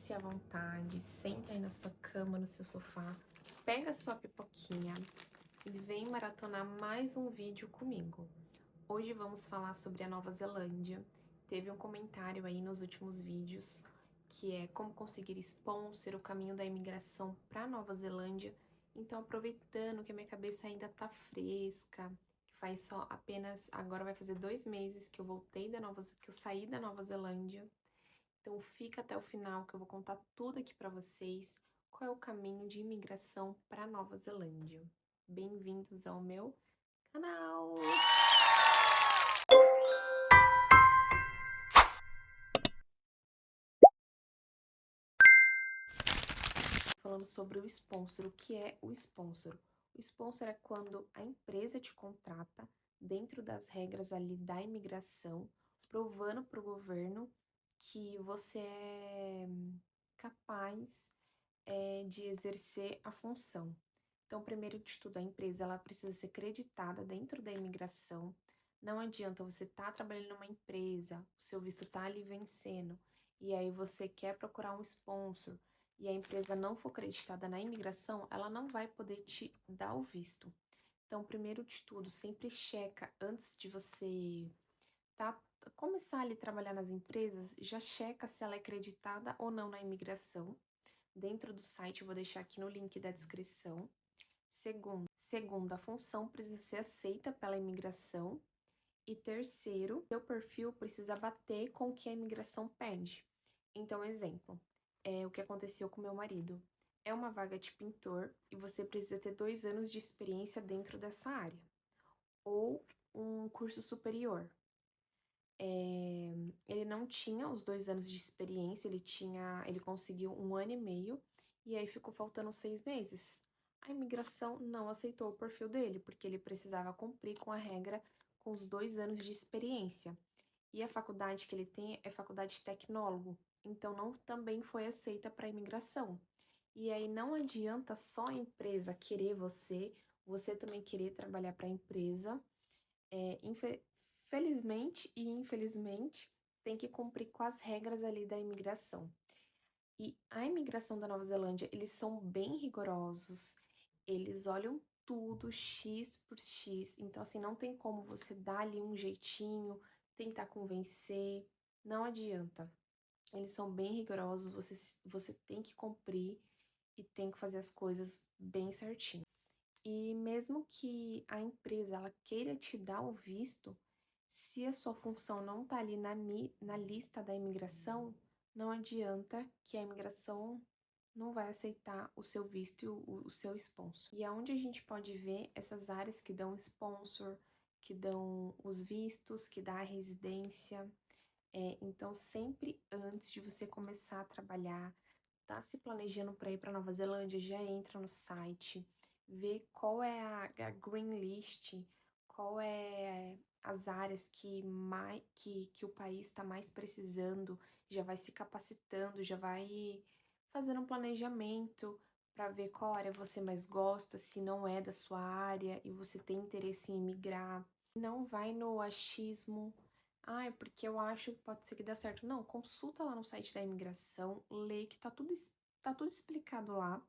Sinta-se à vontade, senta aí na sua cama, no seu sofá, pega a sua pipoquinha e vem maratonar mais um vídeo comigo. Hoje vamos falar sobre a Nova Zelândia. Teve um comentário aí nos últimos vídeos que é como conseguir sponsor, o caminho da imigração para Nova Zelândia. Então, aproveitando que a minha cabeça ainda tá fresca, que faz só apenas, agora vai fazer 2 meses que eu voltei que eu saí da Nova Zelândia. Então fica até o final que eu vou contar tudo aqui para vocês, qual é o caminho de imigração para Nova Zelândia. Bem-vindos ao meu canal! Falando sobre o sponsor, o que é o sponsor? O sponsor é quando a empresa te contrata dentro das regras ali da imigração, provando para o governo que você é capaz de exercer a função. Então, primeiro de tudo, a empresa ela precisa ser creditada dentro da imigração. Não adianta você estar trabalhando numa empresa, o seu visto está ali vencendo, e aí você quer procurar um sponsor, e a empresa não for creditada na imigração, ela não vai poder te dar o visto. Então, primeiro de tudo, sempre checa antes de você começar ali a trabalhar nas empresas, já checa se ela é creditada ou não na imigração. Dentro do site, eu vou deixar aqui no link da descrição. Segundo, a função precisa ser aceita pela imigração. E terceiro, seu perfil precisa bater com o que a imigração pede. Então, exemplo, o que aconteceu com meu marido. É uma vaga de pintor e você precisa ter 2 anos de experiência dentro dessa área. Ou um curso superior. Ele não tinha os 2 anos de experiência, ele conseguiu 1 ano e meio, e aí ficou faltando 6 meses. A imigração não aceitou o perfil dele, porque ele precisava cumprir com a regra com os 2 anos de experiência. E a faculdade que ele tem é faculdade de tecnólogo, então não também foi aceita para a imigração. E aí não adianta só a empresa querer você também querer trabalhar para a empresa. Felizmente e infelizmente, tem que cumprir com as regras ali da imigração. E a imigração da Nova Zelândia, eles são bem rigorosos, eles olham tudo X por X, então assim, não tem como você dar ali um jeitinho, tentar convencer, não adianta. Eles são bem rigorosos, você tem que cumprir e tem que fazer as coisas bem certinho. E mesmo que a empresa ela queira te dar o visto, se a sua função não está ali na lista da imigração, não adianta que a imigração não vai aceitar o seu visto e o seu sponsor. E aonde a gente pode ver essas áreas que dão sponsor, que dão os vistos, que dá a residência. Então, sempre antes de você começar a trabalhar, tá se planejando para ir para Nova Zelândia, já entra no site, vê qual é a green list, qual é as áreas que o país está mais precisando, já vai se capacitando, já vai fazendo um planejamento para ver qual área você mais gosta, se não é da sua área e você tem interesse em migrar. Não vai no achismo. Ah, é porque eu acho que pode ser que dê certo. Não, consulta lá no site da imigração, lê que tá tudo explicado lá.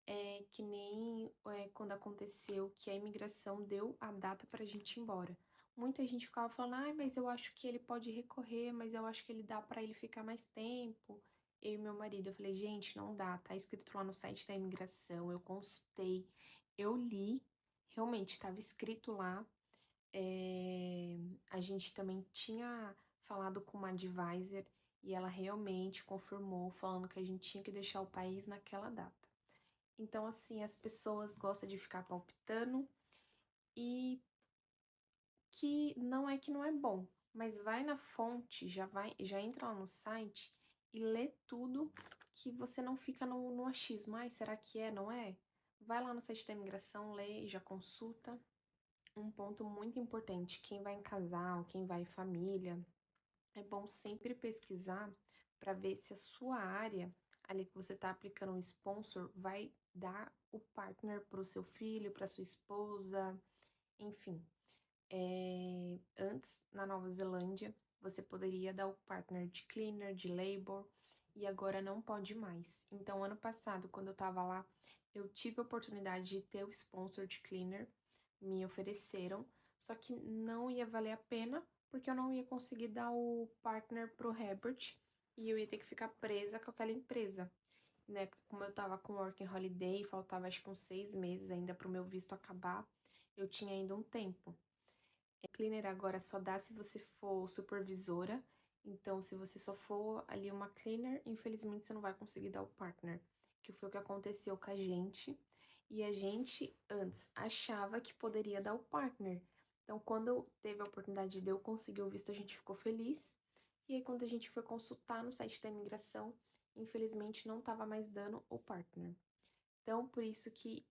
É que nem quando aconteceu que a imigração deu a data pra gente ir embora. Muita gente ficava falando, ai, mas eu acho que ele pode recorrer, mas eu acho que ele dá pra ele ficar mais tempo. Eu e meu marido, eu falei, gente, não dá, tá escrito lá no site da imigração, eu consultei, eu li, realmente estava escrito lá. A gente também tinha falado com uma advisor e ela realmente confirmou, falando que a gente tinha que deixar o país naquela data. Então, assim, as pessoas gostam de ficar palpitando e que não é bom, mas vai na fonte, já entra lá no site e lê tudo, que você não fica no achismo. Ai, será que é, não é? Vai lá no site da imigração, lê e já consulta. Um ponto muito importante, quem vai em casal, quem vai em família, é bom sempre pesquisar para ver se a sua área, ali que você está aplicando um sponsor, vai dar o partner para o seu filho, para sua esposa, enfim. Antes, na Nova Zelândia, você poderia dar o partner de cleaner, de labor, e agora não pode mais. Então, ano passado, quando eu estava lá, eu tive a oportunidade de ter o Sponsored Cleaner, me ofereceram, só que não ia valer a pena, porque eu não ia conseguir dar o partner pro Herbert, e eu ia ter que ficar presa com aquela empresa, né? Como eu tava com Working Holiday, faltava acho que uns 6 meses ainda pro meu visto acabar, eu tinha ainda um tempo. Cleaner agora só dá se você for supervisora. Então, se você só for ali uma cleaner, infelizmente você não vai conseguir dar o partner. Que foi o que aconteceu com a gente. E a gente antes achava que poderia dar o partner. Então, quando teve a oportunidade de eu conseguir o visto, a gente ficou feliz. E aí, quando a gente foi consultar no site da imigração, infelizmente não estava mais dando o partner. Então, por isso que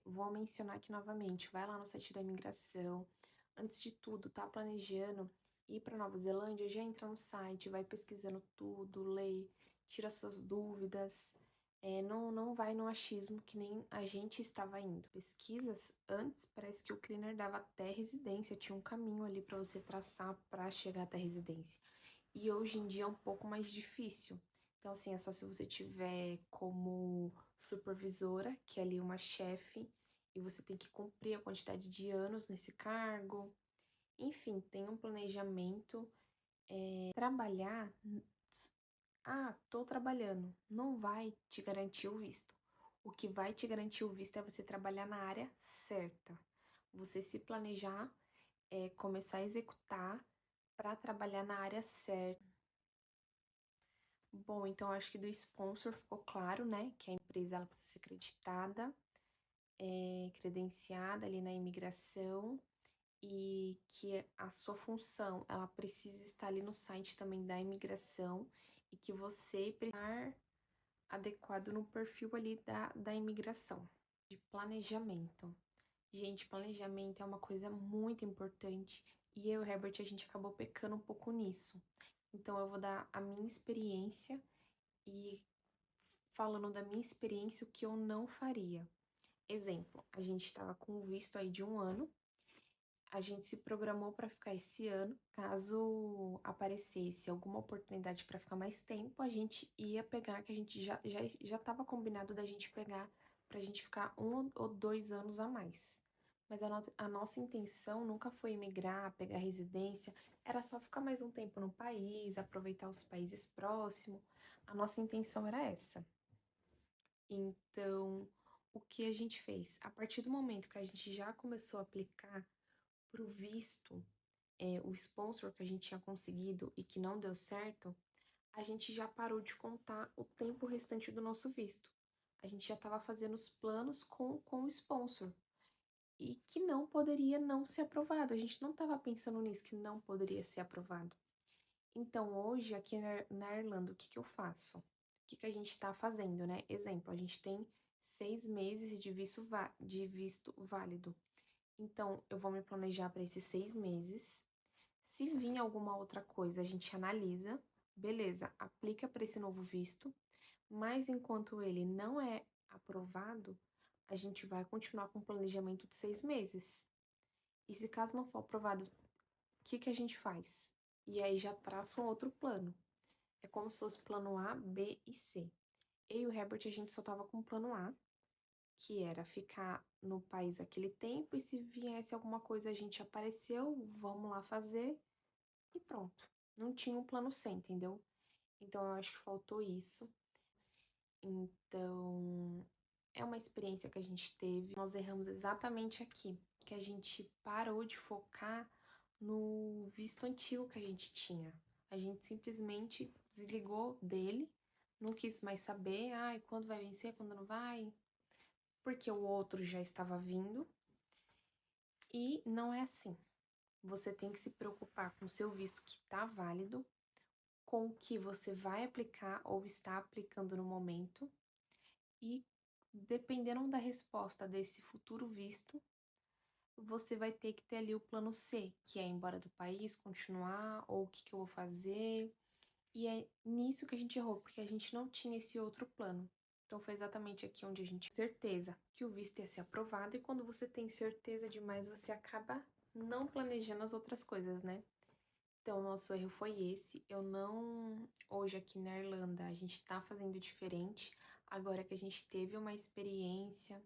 vou mencionar aqui novamente, vai lá no site da imigração. Antes de tudo, tá planejando ir para Nova Zelândia, já entra no site, vai pesquisando tudo, lê, tira suas dúvidas. Não vai no achismo que nem a gente estava indo. Pesquisas antes, parece que o cleaner dava até residência, tinha um caminho ali para você traçar para chegar até a residência. E hoje em dia é um pouco mais difícil. Então, assim, é só se você tiver como supervisora, que é ali uma chefe, e você tem que cumprir a quantidade de anos nesse cargo. Enfim, tem um planejamento. Trabalhar, tô trabalhando, não vai te garantir o visto. O que vai te garantir o visto é você trabalhar na área certa. Você se planejar, começar a executar para trabalhar na área certa. Bom, então acho que do sponsor ficou claro, né, que a empresa ela precisa ser acreditada, credenciada ali na imigração e que a sua função ela precisa estar ali no site também da imigração e que você precisa estar adequado no perfil ali da imigração. De planejamento. Gente, planejamento é uma coisa muito importante e eu e o Herbert a gente acabou pecando um pouco nisso. Então eu vou dar a minha experiência e falando da minha experiência, o que eu não faria. Exemplo, a gente estava com um visto aí de 1 ano, a gente se programou para ficar esse ano. Caso aparecesse alguma oportunidade para ficar mais tempo, a gente ia pegar, que a gente já estava combinado da gente pegar para a gente ficar 1 ou 2 anos a mais. Mas a nossa intenção nunca foi emigrar, pegar residência, era só ficar mais um tempo no país, aproveitar os países próximos. A nossa intenção era essa. Então, o que a gente fez? A partir do momento que a gente já começou a aplicar para o visto, o sponsor que a gente tinha conseguido e que não deu certo, a gente já parou de contar o tempo restante do nosso visto. A gente já estava fazendo os planos com o sponsor e que não poderia não ser aprovado. A gente não estava pensando nisso, que não poderia ser aprovado. Então, hoje, aqui na Irlanda, o que que eu faço? O que que a gente está fazendo, né? Exemplo, a gente tem 6 meses de visto válido. Então, eu vou me planejar para esses 6 meses. Se vir alguma outra coisa, a gente analisa. Beleza, aplica para esse novo visto. Mas enquanto ele não é aprovado, a gente vai continuar com o planejamento de 6 meses. E se caso não for aprovado, o que que a gente faz? E aí já traça um outro plano. É como se fosse plano A, B e C. Eu e o Herbert, a gente só tava com o plano A, que era ficar no país aquele tempo, e se viesse alguma coisa, a gente apareceu, vamos lá fazer, e pronto. Não tinha um plano C, entendeu? Então eu acho que faltou isso. Então, é uma experiência que a gente teve. Nós erramos exatamente aqui, que a gente parou de focar no visto antigo que a gente tinha. A gente simplesmente desligou dele, não quis mais saber, ai, quando vai vencer, quando não vai, porque o outro já estava vindo. E não é assim. Você tem que se preocupar com o seu visto que está válido, com o que você vai aplicar ou está aplicando no momento, e dependendo da resposta desse futuro visto, você vai ter que ter ali o plano C, que é ir embora do país, continuar, ou o que que eu vou fazer. E é nisso que a gente errou, porque a gente não tinha esse outro plano. Então foi exatamente aqui onde a gente tinha certeza que o visto ia ser aprovado, e quando você tem certeza demais, você acaba não planejando as outras coisas, né? Então, nosso erro foi esse. Eu não. Hoje, aqui na Irlanda, a gente tá fazendo diferente. Agora que a gente teve uma experiência.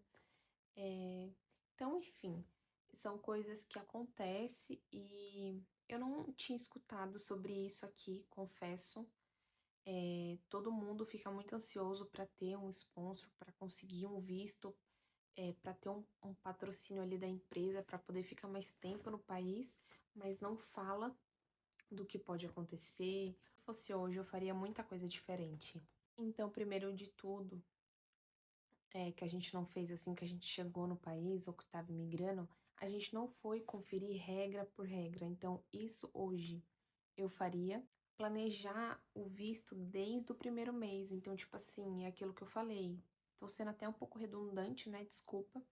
Então, enfim, são coisas que acontecem e eu não tinha escutado sobre isso aqui, confesso. Todo mundo fica muito ansioso para ter um sponsor, para conseguir um visto, para ter um patrocínio ali da empresa, para poder ficar mais tempo no país, mas não fala do que pode acontecer. Se fosse hoje, eu faria muita coisa diferente. Então, primeiro de tudo, que a gente não fez assim que a gente chegou no país ou que estava imigrando, a gente não foi conferir regra por regra. Então, isso hoje eu faria. Planejar o visto desde o primeiro mês. Então, tipo assim, é aquilo que eu falei. Tô sendo até um pouco redundante, né? Desculpa.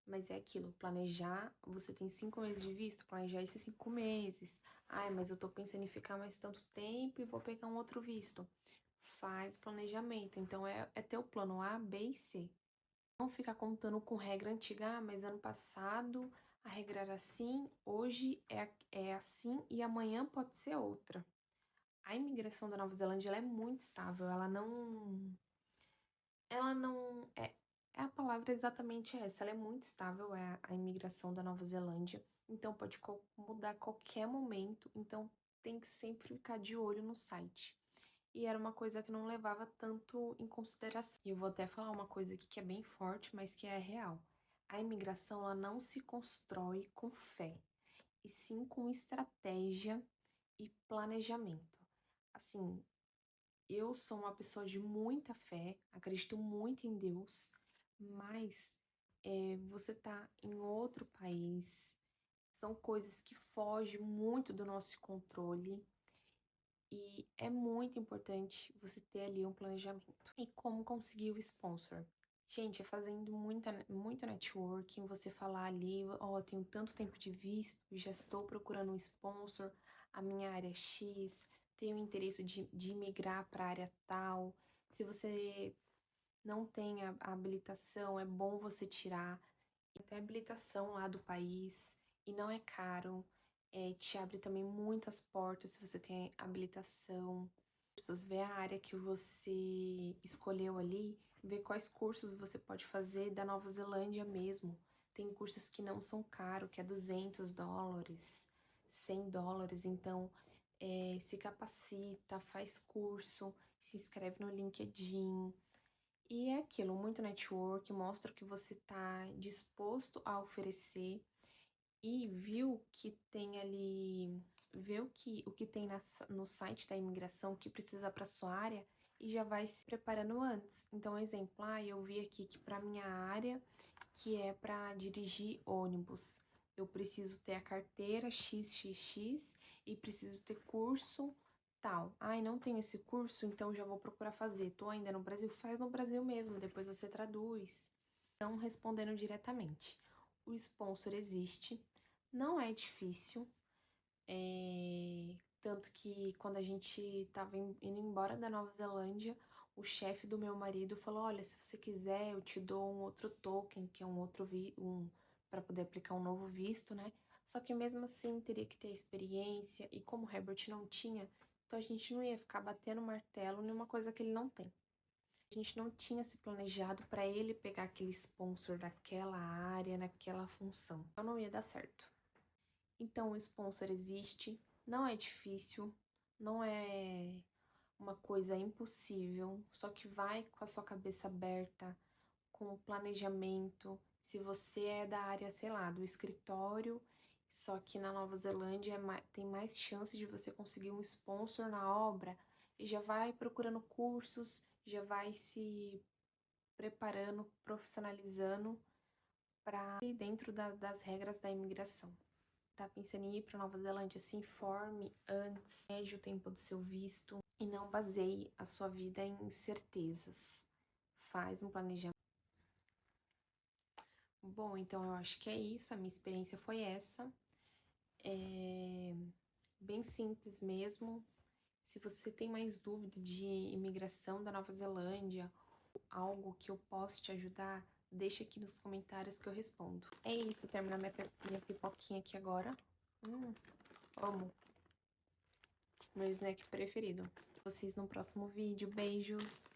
Mas é aquilo, planejar, você tem 5 meses de visto, planejar esses 5 meses. Ai, mas eu tô pensando em ficar mais tanto tempo e vou pegar um outro visto. Faz planejamento. Então, é ter o plano A, B e C. Não ficar contando com regra antiga, mas ano passado a regra era assim, hoje é assim e amanhã pode ser outra. A imigração da Nova Zelândia ela é muito estável, ela não é a palavra exatamente essa, ela é muito estável, a imigração da Nova Zelândia, então pode mudar a qualquer momento, então tem que sempre ficar de olho no site. E era uma coisa que não levava tanto em consideração. E eu vou até falar uma coisa aqui que é bem forte, mas que é real. A imigração ela não se constrói com fé, e sim com estratégia e planejamento. Assim, eu sou uma pessoa de muita fé, acredito muito em Deus, mas você tá em outro país, são coisas que fogem muito do nosso controle e é muito importante você ter ali um planejamento. E como conseguir o sponsor? Gente, é fazendo muito networking, você falar ali, ó, tenho tanto tempo de visto, já estou procurando um sponsor, a minha área é X, tenho interesse de migrar para a área tal. Se você não tem a habilitação, é bom você tirar. Tem habilitação lá do país e não é caro. Te abre também muitas portas se você tem habilitação. Ver a área que você escolheu ali, ver quais cursos você pode fazer da Nova Zelândia mesmo. Tem cursos que não são caros, que é US$ 200, US$ 100. Então, se capacita, faz curso, se inscreve no LinkedIn. E é aquilo, muito network, mostra o que você está disposto a oferecer e viu que tem ali, vê o que tem no site da imigração, o que precisa para sua área e já vai se preparando antes. Então, exemplo, eu vi aqui que para minha área, que é para dirigir ônibus, eu preciso ter a carteira XXX e preciso ter curso tal. Ai, não tenho esse curso, então já vou procurar fazer. Tô ainda no Brasil, faz no Brasil mesmo, depois você traduz. Então, respondendo diretamente, o sponsor existe, não é difícil, tanto que quando a gente estava indo embora da Nova Zelândia, o chefe do meu marido falou: olha, se você quiser, eu te dou um outro token, que é para poder aplicar um novo visto, né? Só que mesmo assim teria que ter experiência, e como o Herbert não tinha, então a gente não ia ficar batendo martelo numa coisa que ele não tem. A gente não tinha se planejado para ele pegar aquele sponsor daquela área, naquela função. Então não ia dar certo. Então o sponsor existe, não é difícil, não é uma coisa impossível, só que vai com a sua cabeça aberta, com o planejamento. Se você é da área, sei lá, do escritório, só que na Nova Zelândia tem mais chance de você conseguir um sponsor na obra, e já vai procurando cursos, já vai se preparando, profissionalizando para ir dentro das regras da imigração. Tá pensando em ir para Nova Zelândia, se informe antes, veja o tempo do seu visto e não baseie a sua vida em certezas. Faz um planejamento. Bom, então eu acho que é isso. A minha experiência foi essa. É bem simples mesmo. Se você tem mais dúvida de imigração da Nova Zelândia, algo que eu posso te ajudar, deixa aqui nos comentários que eu respondo. É isso, terminar minha pipoquinha aqui agora. Amo. meu snack preferido. Vocês no próximo vídeo. Beijos!